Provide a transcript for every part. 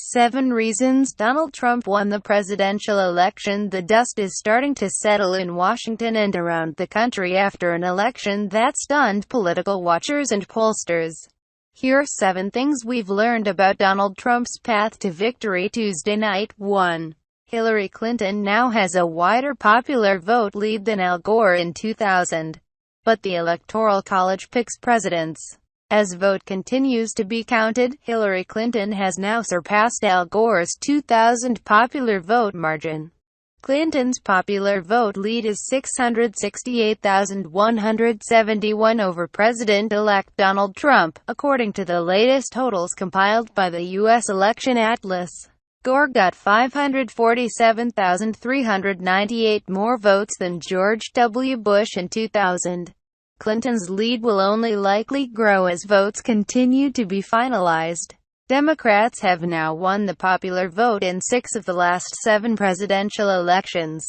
7 Reasons Donald Trump Won the Presidential Election. The dust is starting to settle in Washington and around the country after an election that stunned political watchers and pollsters. Here are 7 things we've learned about Donald Trump's path to victory Tuesday night. 1. Hillary Clinton now has a wider popular vote lead than Al Gore in 2000. But the Electoral College picks presidents. As vote continues to be counted, Hillary Clinton has now surpassed Al Gore's 2000 popular vote margin. Clinton's popular vote lead is 668,171 over President-elect Donald Trump, according to the latest totals compiled by the U.S. Election Atlas. Gore got 547,398 more votes than George W. Bush in 2000. Clinton's lead will only likely grow as votes continue to be finalized. Democrats have now won the popular vote in 6 of the last 7 presidential elections,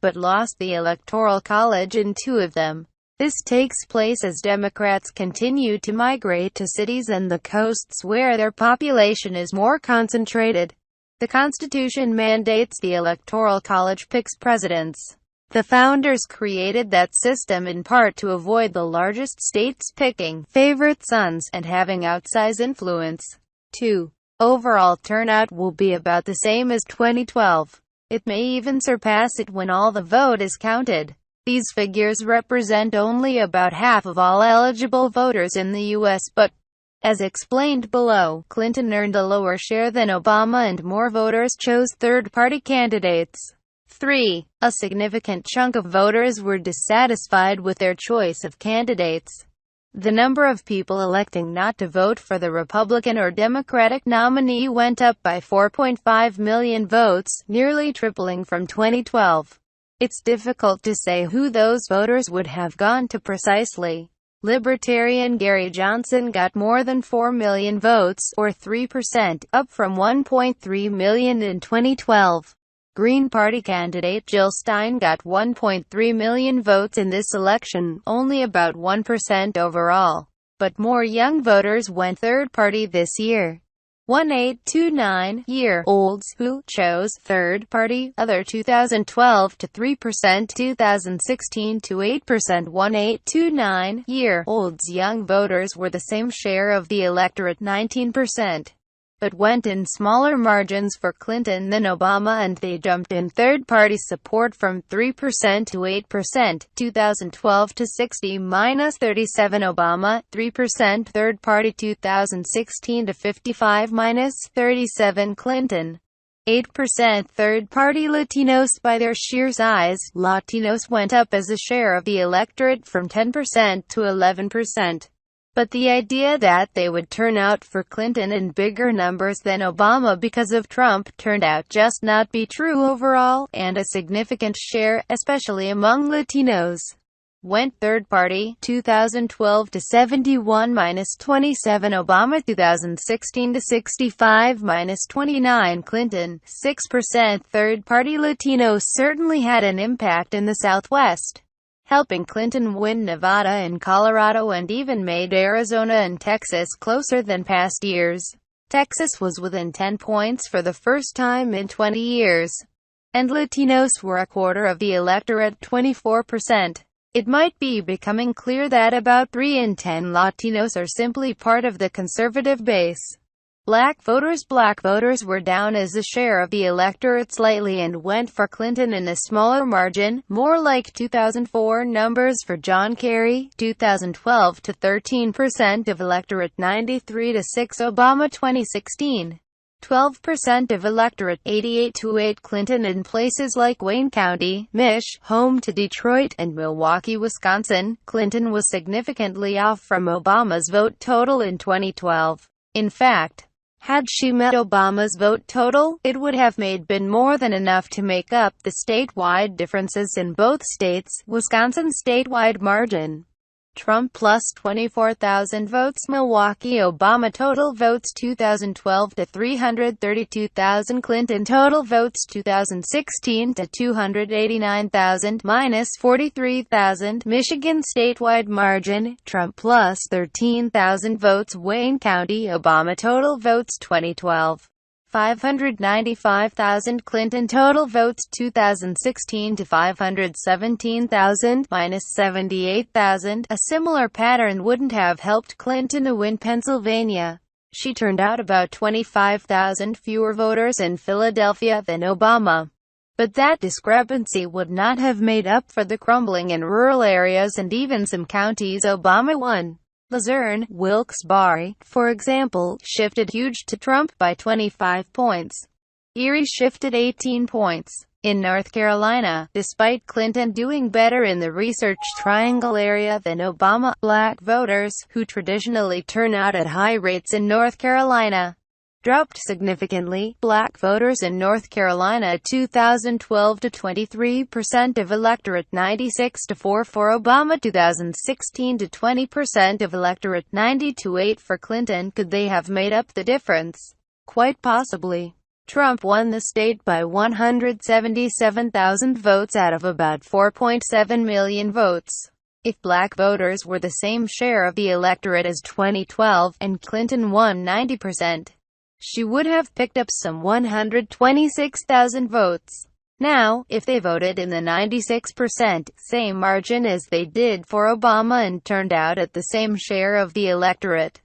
but lost the Electoral College in 2 of them. This takes place as Democrats continue to migrate to cities and the coasts where their population is more concentrated. The Constitution mandates the Electoral College picks presidents. The founders created that system in part to avoid the largest states picking favorite sons and having outsized influence. 2. Overall turnout will be about the same as 2012. It may even surpass it when all the vote is counted. These figures represent only about half of all eligible voters in the U.S. but, as explained below, Clinton earned a lower share than Obama and more voters chose third-party candidates. 3. A significant chunk of voters were dissatisfied with their choice of candidates. The number of people electing not to vote for the Republican or Democratic nominee went up by 4.5 million votes, nearly tripling from 2012. It's difficult to say who those voters would have gone to precisely. Libertarian Gary Johnson got more than 4 million votes, or 3%, up from 1.3 million in 2012. Green Party candidate Jill Stein got 1.3 million votes in this election, only about 1% overall. But more young voters went third party this year. 18 to 9-year-olds who chose third party, other 2012 to 3%, 2016 to 8%. 18 to 9-year-olds young voters were the same share of the electorate, 19%. But went in smaller margins for Clinton than Obama, and they jumped in third-party support from 3% to 8%, 2012 to 60-37 Obama, 3% third-party 2016 to 55-37 Clinton. 8% third-party Latinos. By their sheer size, Latinos went up as a share of the electorate from 10% to 11%. But the idea that they would turn out for Clinton in bigger numbers than Obama because of Trump turned out just not be true overall, and a significant share, especially among Latinos, went third party, 2012 to 71-27 Obama, 2016 to 65-29 Clinton. 6% third party Latinos certainly had an impact in the Southwest, helping Clinton win Nevada and Colorado and even made Arizona and Texas closer than past years. Texas was within 10 points for the first time in 20 years. And Latinos were a quarter of the electorate, 24%. It might be becoming clear that about 3 in 10 Latinos are simply part of the conservative base. Black voters were down as a share of the electorate slightly and went for Clinton in a smaller margin, more like 2004 numbers for John Kerry, 2012 to 13% of electorate, 93 to 6 Obama, 2016. 12% of electorate, 88 to 8 Clinton. In places like Wayne County, Mich, home to Detroit, and Milwaukee, Wisconsin, Clinton was significantly off from Obama's vote total in 2012. In fact, had she met Obama's vote total, it would have been more than enough to make up the statewide differences in both states. Wisconsin's statewide margin: Trump plus 24,000 votes. Milwaukee Obama total votes 2012 to 332,000. Clinton total votes 2016 to 289,000 minus 43,000. Michigan statewide margin: Trump plus 13,000 votes. Wayne County Obama total votes 2012 595,000. Clinton total votes 2016 to 517,000, minus 78,000. A similar pattern wouldn't have helped Clinton to win Pennsylvania. She turned out about 25,000 fewer voters in Philadelphia than Obama. But that discrepancy would not have made up for the crumbling in rural areas and even some counties Obama won. Luzerne, Wilkes-Barre, for example, shifted huge to Trump by 25 points. Erie shifted 18 points. In North Carolina, despite Clinton doing better in the Research Triangle area than Obama, black voters, who traditionally turn out at high rates in North Carolina, dropped significantly. Black voters in North Carolina 2012 to 23% of electorate, 96 to 4 for Obama. 2016 to 20% of electorate, 90 to 8 for Clinton. Could they have made up the difference? Quite possibly. Trump won the state by 177,000 votes out of about 4.7 million votes. If black voters were the same share of the electorate as 2012, and Clinton won 90%, she would have picked up some 126,000 votes. Now, if they voted in the 96% same margin as they did for Obama and turned out at the same share of the electorate,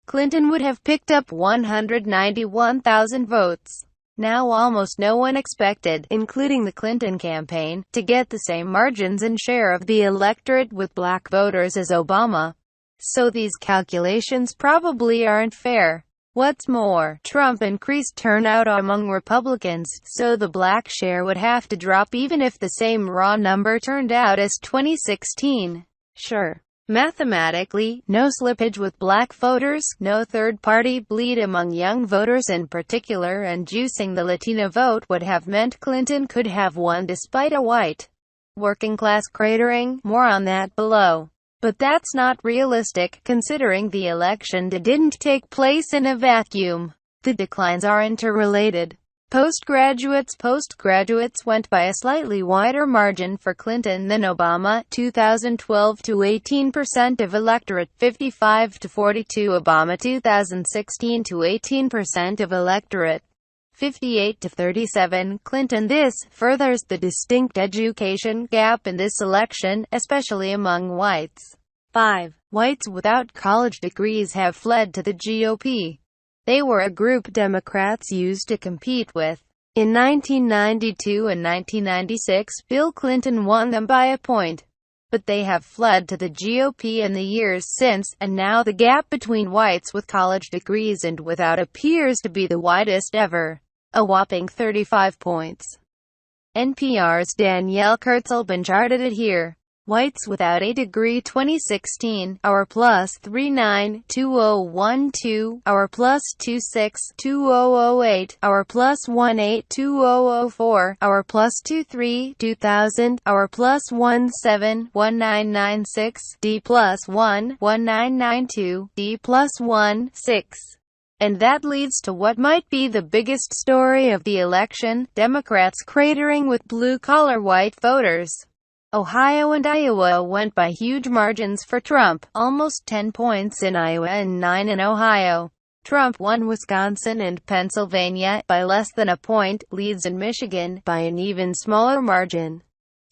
Clinton would have picked up 191,000 votes. Now almost no one expected, including the Clinton campaign, to get the same margins and share of the electorate with black voters as Obama. So these calculations probably aren't fair. What's more, Trump increased turnout among Republicans, so the black share would have to drop even if the same raw number turned out as 2016. Sure, mathematically, no slippage with black voters, no third-party bleed among young voters in particular, and juicing the Latino vote would have meant Clinton could have won despite a white working-class cratering. More on that below. But that's not realistic, considering the election didn't take place in a vacuum. The declines are interrelated. Postgraduates went by a slightly wider margin for Clinton than Obama, 2012 to 18% of electorate, 55 to 42. Obama 2016 to 18% of electorate, 58 to 37. Clinton. This furthers the distinct education gap in this election, especially among whites. 5. Whites without college degrees have fled to the GOP. They were a group Democrats used to compete with. In 1992 and 1996, Bill Clinton won them by a point. But they have fled to the GOP in the years since, and now the gap between whites with college degrees and without appears to be the widest ever. A whopping 35 points. NPR's Danielle Kurtzleben charted it here. Whites without a degree 2016, our plus 392012, our plus 262008, our plus 182004, our plus 232000, our plus 171996, D plus 11992, D plus 16. And that leads to what might be the biggest story of the election: Democrats cratering with blue-collar white voters. Ohio and Iowa went by huge margins for Trump, almost 10 points in Iowa and 9 in Ohio. Trump won Wisconsin and Pennsylvania by less than a point, leads in Michigan by an even smaller margin,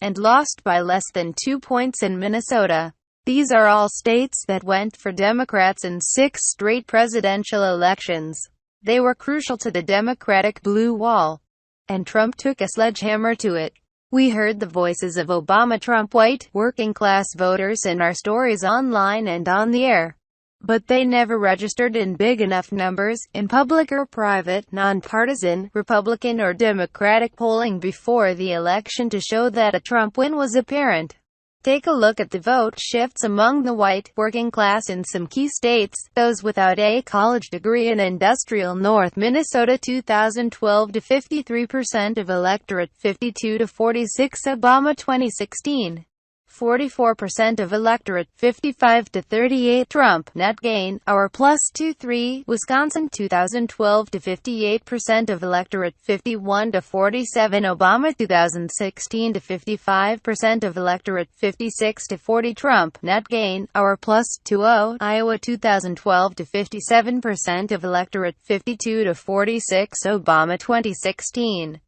and lost by less than 2 points in Minnesota. These are all states that went for Democrats in 6 straight presidential elections. They were crucial to the Democratic blue wall, and Trump took a sledgehammer to it. We heard the voices of Obama, Trump, white, working-class voters in our stories online and on the air. But they never registered in big enough numbers, in public or private, nonpartisan, Republican or Democratic polling before the election to show that a Trump win was apparent. Take a look at the vote shifts among the white, working class in some key states, those without a college degree in industrial North Minnesota 2012 to 53% of electorate, 52 to 46. Obama 2016, 44% of electorate 55 to 38 Trump net gain, our +23 Wisconsin 2012 to 58% of electorate 51 to 47 Obama 2016 to 55% of electorate 56 to 40 Trump net gain, our +20 Iowa 2012 to 57% of electorate 52 to 46 Obama 2016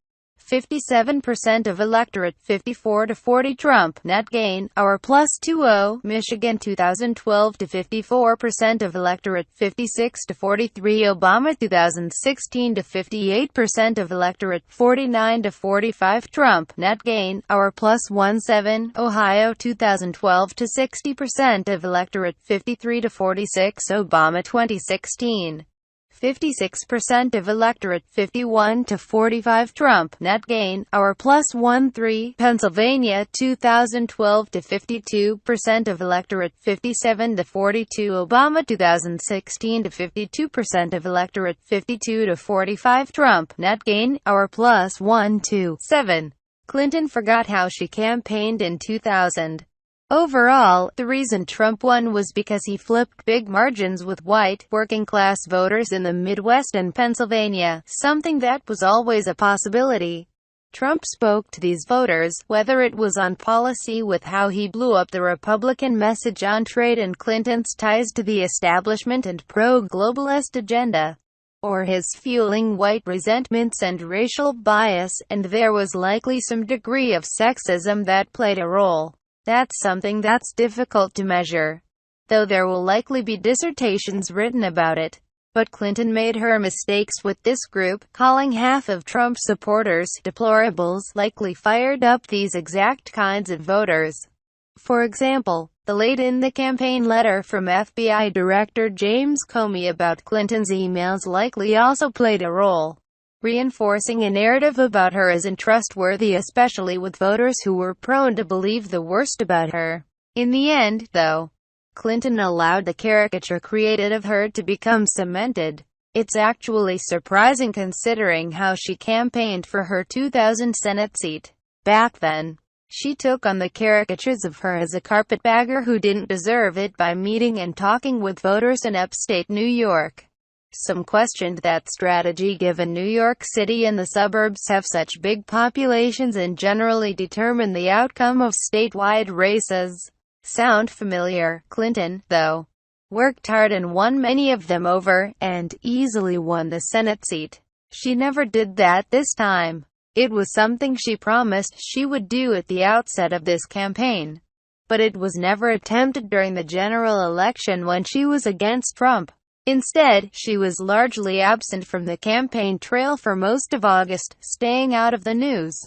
57% of electorate 54 to 40 Trump net gain, our +20 Michigan 2012 to 54% of electorate 56 to 43 Obama 2016 to 58% of electorate 49 to 45 Trump net gain, our +17 Ohio 2012 to 60% of electorate 53 to 46 Obama 2016 56% of electorate 51 to 45 Trump net gain, our +13 Pennsylvania 2012 to 52% of electorate 57 to 42 Obama 2016 to 52% of electorate 52 to 45 Trump net gain, our +127 Clinton forgot how she campaigned in 2000. Overall, the reason Trump won was because he flipped big margins with white, working-class voters in the Midwest and Pennsylvania, something that was always a possibility. Trump spoke to these voters, whether it was on policy with how he blew up the Republican message on trade and Clinton's ties to the establishment and pro-globalist agenda, or his fueling white resentments and racial bias, and there was likely some degree of sexism that played a role. That's something that's difficult to measure, though there will likely be dissertations written about it. But Clinton made her mistakes with this group, calling half of Trump's supporters deplorables, likely fired up these exact kinds of voters. For example, the late in the campaign letter from FBI Director James Comey about Clinton's emails likely also played a role, reinforcing a narrative about her as untrustworthy, especially with voters who were prone to believe the worst about her. In the end, though, Clinton allowed the caricature created of her to become cemented. It's actually surprising considering how she campaigned for her 2000 Senate seat. Back then, she took on the caricatures of her as a carpetbagger who didn't deserve it by meeting and talking with voters in upstate New York. Some questioned that strategy given New York City and the suburbs have such big populations and generally determine the outcome of statewide races. Sound familiar? Clinton, though, worked hard and won many of them over, and easily won the Senate seat. She never did that this time. It was something she promised she would do at the outset of this campaign. But it was never attempted during the general election when she was against Trump. Instead, she was largely absent from the campaign trail for most of August, staying out of the news.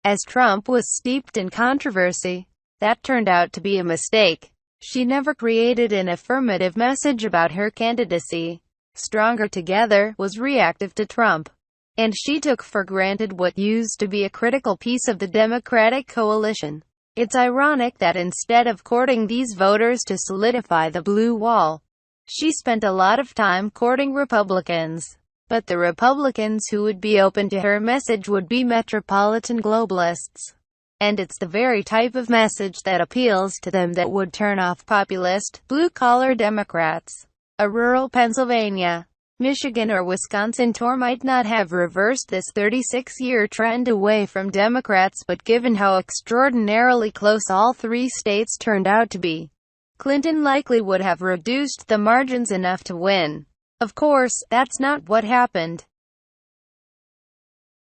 As Trump was steeped in controversy, that turned out to be a mistake. She never created an affirmative message about her candidacy. Stronger Together was reactive to Trump, and she took for granted what used to be a critical piece of the Democratic coalition. It's ironic that instead of courting these voters to solidify the blue wall, she spent a lot of time courting Republicans. But the Republicans who would be open to her message would be metropolitan globalists. And it's the very type of message that appeals to them that would turn off populist, blue-collar Democrats. A rural Pennsylvania, Michigan or Wisconsin tour might not have reversed this 36-year trend away from Democrats, but given how extraordinarily close all three states turned out to be, Clinton likely would have reduced the margins enough to win. Of course, that's not what happened.